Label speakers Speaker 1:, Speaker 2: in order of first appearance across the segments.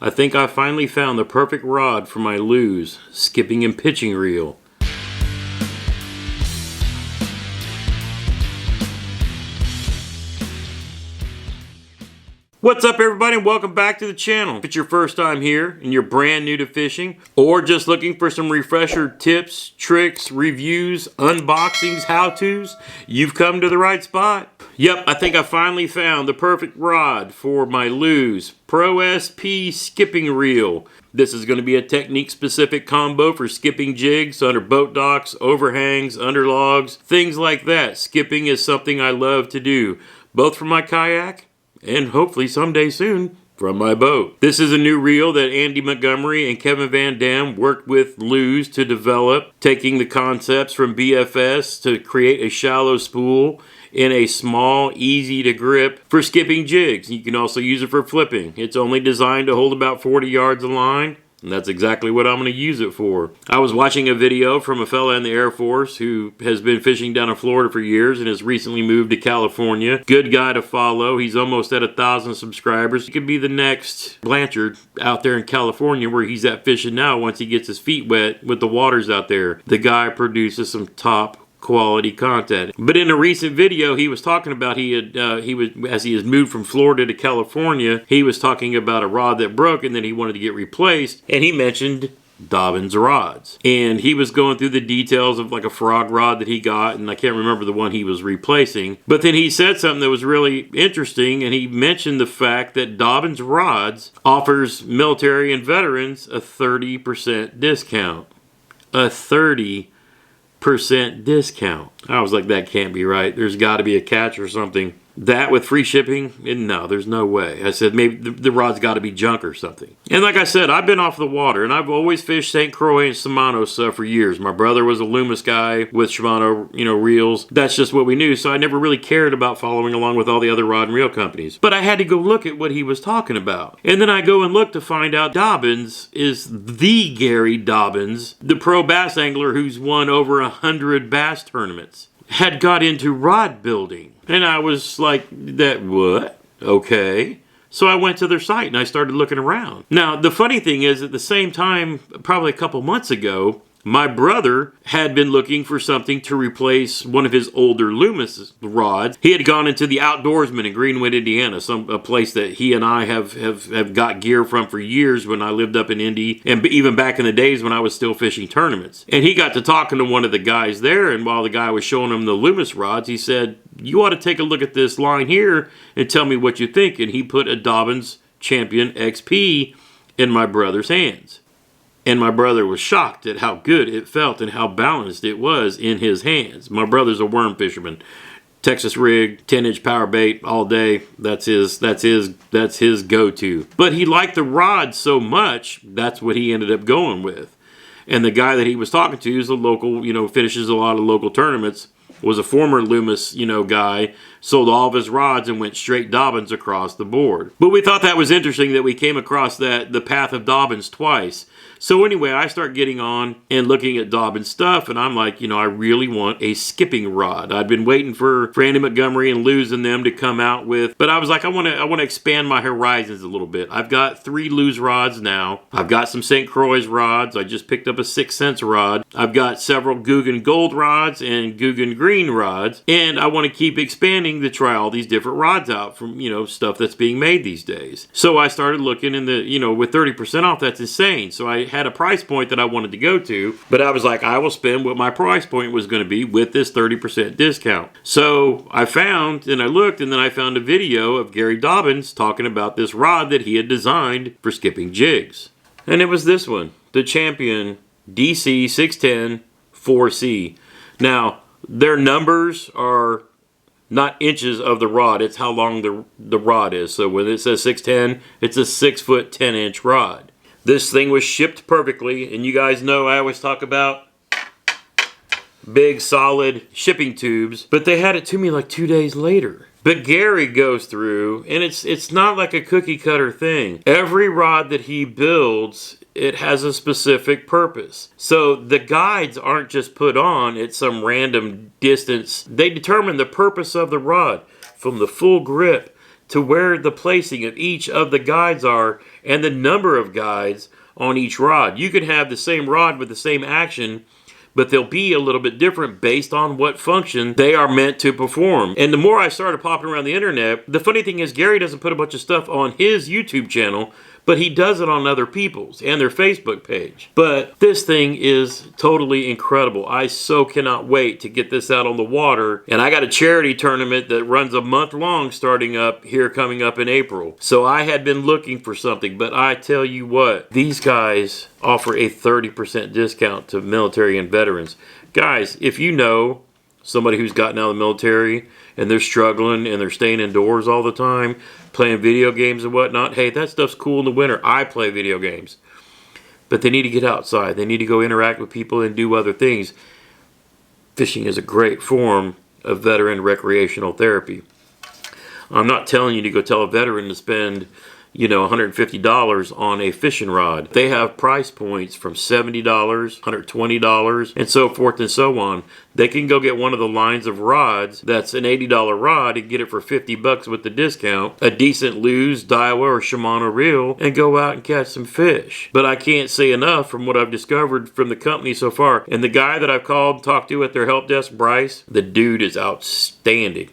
Speaker 1: I think I finally found the perfect rod for my lures, skipping and pitching reel. What's up everybody and welcome back to the channel. If it's your first time here and you're brand new to fishing or just looking for some refresher tips, tricks, reviews, unboxings, how-tos, you've come to the right spot. Yep, I think I finally found the perfect rod for my Lew's Pro SP skipping reel. This is going to be a technique specific combo for skipping jigs under boat docks, overhangs, under logs, things like that. Skipping is something I love to do, both from my kayak and hopefully someday soon from my boat. This is a new reel that Andy Montgomery and Kevin Van Dam worked with Lew's to develop, taking the concepts from BFS to create a shallow spool in a small, easy to grip for skipping jigs. You can also use it for flipping. It's only designed to hold about 40 yards of line, and that's exactly what I'm going to use it for. I was watching a video from a fella in the Air Force who has been fishing down in Florida for years and has recently moved to California. Good guy to follow. He's almost at 1,000 subscribers. He could be the next Blanchard out there in California where he's at fishing now once he gets his feet wet with the waters out there. The guy produces some top quality content. But in a recent video he was talking about as he has moved from Florida to California, he was talking about a rod that broke and then he wanted to get replaced, and he mentioned Dobyns rods. And he was going through the details of like a frog rod that he got, and I can't remember the one he was replacing. But then he said something that was really interesting, and he mentioned the fact that Dobyns rods offers military and veterans a 30% discount. A 30% discount. I was like, that can't be right. There's got to be a catch or something. That with free shipping? No, there's no way. I said maybe the rod's got to be junk or something. And like I said, I've been off the water and I've always fished St. Croix and Shimano stuff for years. My brother was a Loomis guy with Shimano, reels. That's just what we knew. So I never really cared about following along with all the other rod and reel companies. But I had to go look at what he was talking about. And then I go and look to find out Dobyns is the Gary Dobyns, the pro bass angler who's won over 100 bass tournaments, had got into rod building. And I was like, that what? Okay. So I went to their site and I started looking around. Now, the funny thing is, at the same time, probably a couple months ago, my brother had been looking for something to replace one of his older Loomis rods. He had gone into the Outdoorsman in Greenwood, Indiana, a place that he and I have got gear from for years when I lived up in Indy, and even back in the days when I was still fishing tournaments. And he got to talking to one of the guys there, and while the guy was showing him the Loomis rods, he said, you ought to take a look at this line here and tell me what you think. And he put a Dobyns Champion XP in my brother's hands. And my brother was shocked at how good it felt and how balanced it was in his hands. My brother's a worm fisherman. Texas rig, 10-inch power bait all day. That's his go-to. But he liked the rod so much, that's what he ended up going with. And the guy that he was talking to is a local, finishes a lot of local tournaments, was a former Loomis, guy, sold all of his rods and went straight Dobyns across the board. But we thought that was interesting that we came across the path of Dobyns twice. So anyway, I start getting on and looking at Dobyns stuff, and I'm like, I really want a skipping rod. I'd been waiting for Andy Montgomery and Lew's and them to come out with, but I was like, I want to expand my horizons a little bit. I've got 3 Lew's rods now. I've got some St. Croix rods. I just picked up a 6 cents rod. I've got several Guggen Gold rods and Guggen Green rods, and I want to keep expanding to try all these different rods out from, stuff that's being made these days. So I started looking in the, with 30% off, that's insane. So I had a price point that I wanted to go to, but I was like, I will spend what my price point was going to be with this 30% discount. So I found, and I looked, and then I found a video of Gary Dobyns talking about this rod that he had designed for skipping jigs. And it was this one, the Champion DC610-4C. Now, their numbers are not inches of the rod, it's how long the rod is. So when it says 610, it's a 6-foot 10-inch rod. This thing was shipped perfectly, and you guys know I always talk about big solid shipping tubes, but they had it to me like 2 days later. But Gary goes through, and it's not like a cookie cutter thing. Every rod that he builds, it has a specific purpose. So the guides aren't just put on at some random distance. They determine the purpose of the rod, from the full grip to where the placing of each of the guides are and the number of guides on each rod. You can have the same rod with the same action, but they'll be a little bit different based on what function they are meant to perform. And the more I started popping around the internet, the funny thing is Gary doesn't put a bunch of stuff on his YouTube channel, but he does it on other people's and their Facebook page. But this thing is totally incredible. I so cannot wait to get this out on the water. And I got a charity tournament that runs a month long starting up here coming up in April. So I had been looking for something, but I tell you what, these guys offer a 30% discount to military and veterans. Guys, if you know somebody who's gotten out of the military and they're struggling and they're staying indoors all the time, playing video games and whatnot, hey, that stuff's cool in the winter. I play video games. But they need to get outside. They need to go interact with people and do other things. Fishing is a great form of veteran recreational therapy. I'm not telling you to go tell a veteran to spend, $150 on a fishing rod. They have price points from $70, $120, and so forth and so on. They can go get one of the lines of rods that's an $80 rod and get it for $50 with the discount, a decent Lew's, Daiwa, or Shimano reel, and go out and catch some fish. But I can't say enough from what I've discovered from the company so far. And the guy that I've called, talked to at their help desk, Bryce, the dude is outstanding.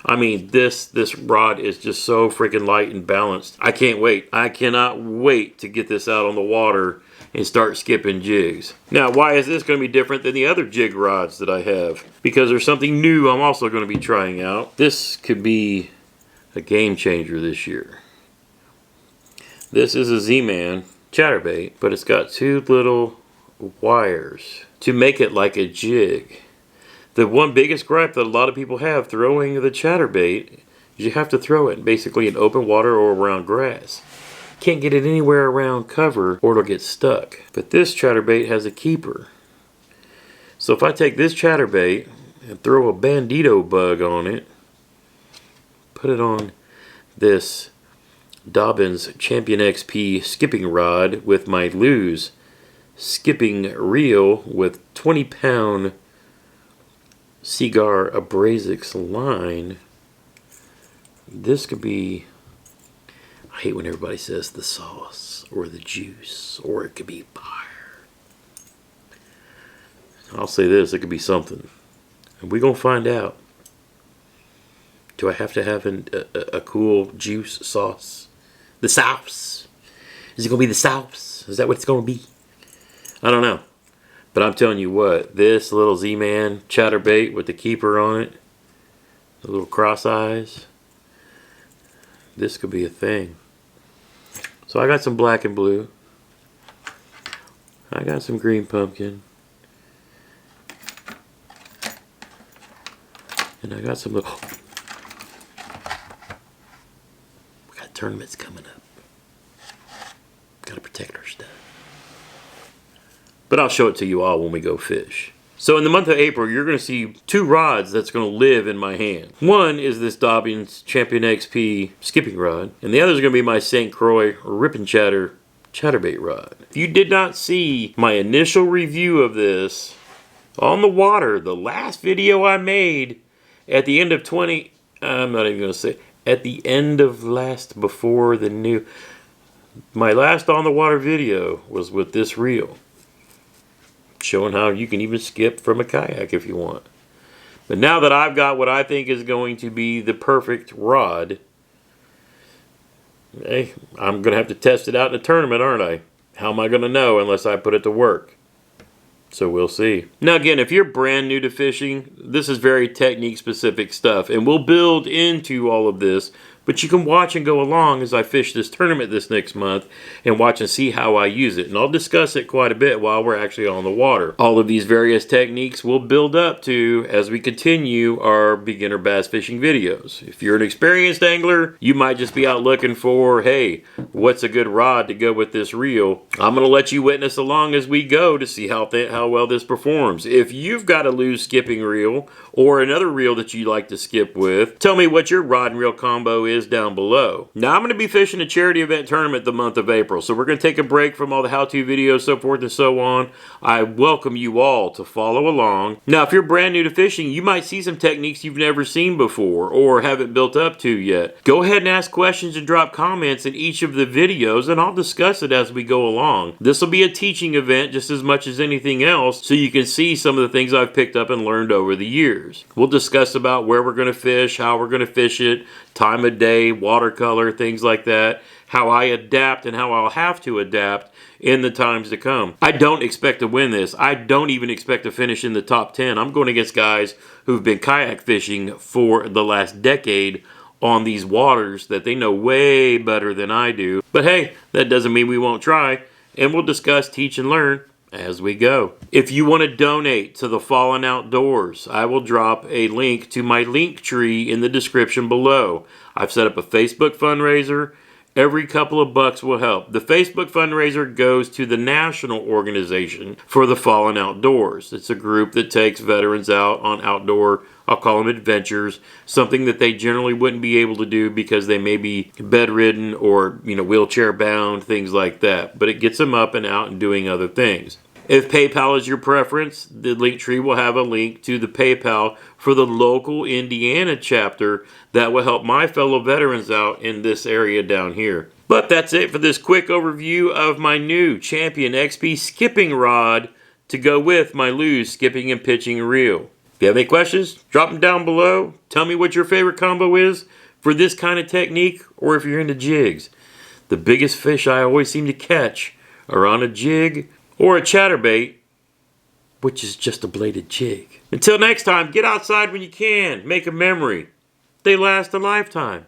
Speaker 1: I mean, this rod is just so freaking light and balanced. I can't wait. I cannot wait to get this out on the water and start skipping jigs. Now, why is this going to be different than the other jig rods that I have? Because there's something new I'm also going to be trying out. This could be a game changer this year. This is a Z-Man chatterbait, but it's got two little wires to make it like a jig. The one biggest gripe that a lot of people have throwing the chatterbait is you have to throw it basically in open water or around grass. Can't get it anywhere around cover or it'll get stuck. But this chatterbait has a keeper. So if I take this chatterbait and throw a bandito bug on it, put it on this Dobyns Champion XP skipping rod with my Lew's skipping reel with 20-pound Seagar Abrasics line, this could be, I hate when everybody says the sauce or the juice, or it could be fire. I'll say this, it could be something. And we're going to find out. Do I have to have a cool juice sauce? The sauce? Is it going to be the sauce? Is that what it's going to be? I don't know. But I'm telling you what, this little Z-Man chatterbait with the keeper on it, the little cross eyes, this could be a thing. So I got some black and blue. I got some green pumpkin. And I got some little... we got tournaments coming up. Gotta protect our stuff. But I'll show it to you all when we go fish. So in the month of April, you're going to see two rods that's going to live in my hand. One is this Dobyns Champion XP skipping rod, and the other is going to be my St. Croix Rip and Chatter chatterbait rod. If you did not see my initial review of this on the water, the last video I made at the end of I'm not even going to say, at the end of before the new, my last on the water video was with this reel, showing how you can even skip from a kayak if you want. But now that I've got what I think is going to be the perfect rod, hey, I'm going to have to test it out in a tournament, aren't I? How am I going to know unless I put it to work? So we'll see. Now again, if you're brand new to fishing, this is very technique specific stuff, and we'll build into all of this. But you can watch and go along as I fish this tournament this next month and watch and see how I use it. And I'll discuss it quite a bit while we're actually on the water. All of these various techniques will build up to as we continue our beginner bass fishing videos. If you're an experienced angler, you might just be out looking for, hey, what's a good rod to go with this reel? I'm going to let you witness along as we go to see how well this performs. If you've got a Lew's skipping reel or another reel that you like to skip with, tell me what your rod and reel combo is is down below. Now I'm going to be fishing a charity event tournament the month of April, so we're going to take a break from all the how-to videos, so forth and so on. I welcome you all to follow along. Now, if you're brand new to fishing, you might see some techniques you've never seen before or haven't built up to yet. Go ahead and ask questions and drop comments in each of the videos, and I'll discuss it as we go along. This will be a teaching event just as much as anything else, so you can see some of the things I've picked up and learned over the years. We'll discuss about where we're going to fish, how we're going to fish it, time of day, watercolor, things like that, how I adapt and how I'll have to adapt in the times to come. I don't expect to win this. I don't even expect to finish in the top 10. I'm going against guys who've been kayak fishing for the last decade on these waters that they know way better than I do. But hey, that doesn't mean we won't try, and we'll discuss, teach, and learn as we go. If you want to donate to the Fallen Outdoors, I will drop a link to my link tree in the description below. I've set up a Facebook fundraiser. Every couple of bucks will help. The Facebook fundraiser goes to the national organization for the Fallen Outdoors. It's a group that takes veterans out on outdoor, I'll call them adventures, something that they generally wouldn't be able to do because they may be bedridden or, wheelchair bound, things like that. But it gets them up and out and doing other things. If PayPal is your preference, the link tree will have a link to the PayPal for the local Indiana chapter that will help my fellow veterans out in this area down here. But that's it for this quick overview of my new Champion XP skipping rod to go with my Lew's skipping and pitching reel. If you have any questions, drop them down below. Tell me what your favorite combo is for this kind of technique, or if you're into jigs. The biggest fish I always seem to catch are on a jig or a chatterbait, which is just a bladed jig. Until next time, get outside when you can. Make a memory. They last a lifetime.